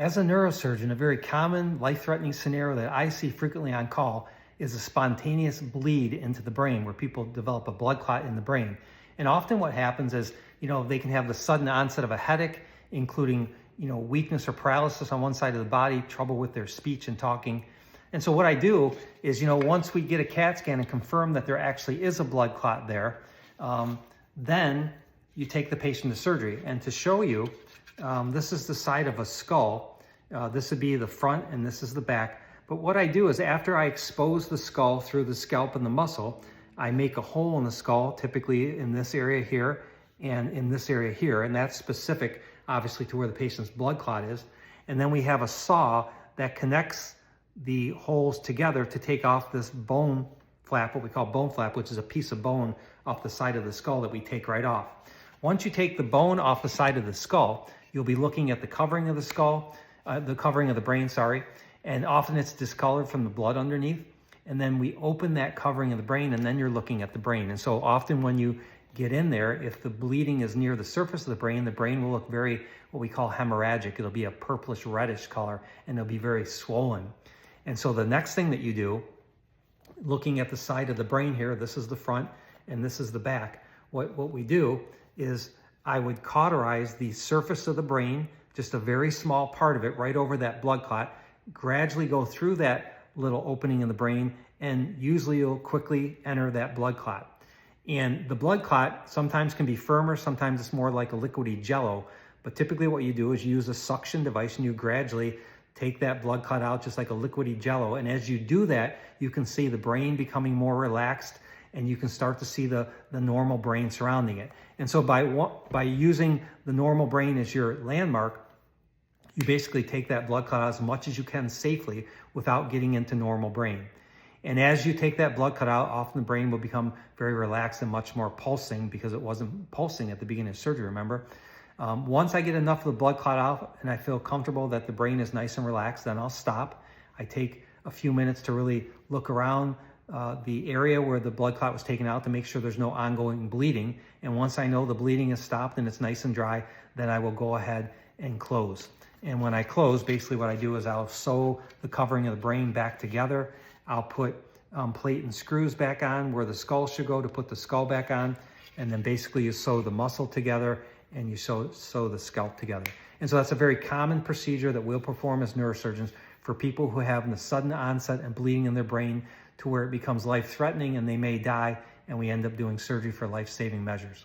As a neurosurgeon, a very common life-threatening scenario that I see frequently on call is a spontaneous bleed into the brain where people develop a blood clot in the brain. And often what happens is, they can have the sudden onset of a headache, including, weakness or paralysis on one side of the body, trouble with their speech and talking. And so what I do is, once we get a CAT scan and confirm that there actually is a blood clot there, then you take the patient to surgery. And to show you, this is the side of a skull. This would be the front and this is the back. But what I do is after I expose the skull through the scalp and the muscle, I make a hole in the skull, typically in this area here and in this area here. And that's specific, obviously, to where the patient's blood clot is. And then we have a saw that connects the holes together to take off this bone flap, what we call bone flap, which is a piece of bone off the side of the skull that we take right off. Once you take the bone off the side of the skull, you'll be looking at the covering of the skull, the covering of the brain, and often it's discolored from the blood underneath. And then we open that covering of the brain and then you're looking at the brain. And so often when you get in there, if the bleeding is near the surface of the brain will look very, what we call hemorrhagic. It'll be a purplish reddish color and it'll be very swollen. And so the next thing that you do, looking at the side of the brain here, this is the front and this is the back. What we do is I would cauterize the surface of the brain, just a very small part of it right over that blood clot, gradually go through that little opening in the brain, and usually you'll quickly enter that blood clot. And the blood clot sometimes can be firmer, sometimes it's more like a liquidy jello, but typically what you do is you use a suction device and you gradually take that blood clot out just like a liquidy jello. And as you do that, you can see the brain becoming more relaxed and you can start to see the normal brain surrounding it. And so by using the normal brain as your landmark, you basically take that blood clot out as much as you can safely without getting into normal brain. And as you take that blood clot out, often the brain will become very relaxed and much more pulsing because it wasn't pulsing at the beginning of surgery, remember? Once I get enough of the blood clot out and I feel comfortable that the brain is nice and relaxed, then I'll stop. I take a few minutes to really look around the area where the blood clot was taken out to make sure there's no ongoing bleeding. And once I know the bleeding is stopped and it's nice and dry, then I will go ahead and close. And when I close, basically what I do is I'll sew the covering of the brain back together. I'll put plate and screws back on where the skull should go to put the skull back on. And then basically you sew the muscle together and you sew the scalp together. And so that's a very common procedure that we'll perform as neurosurgeons for people who have the sudden onset and bleeding in their brain to where it becomes life-threatening and they may die, and we end up doing surgery for life-saving measures.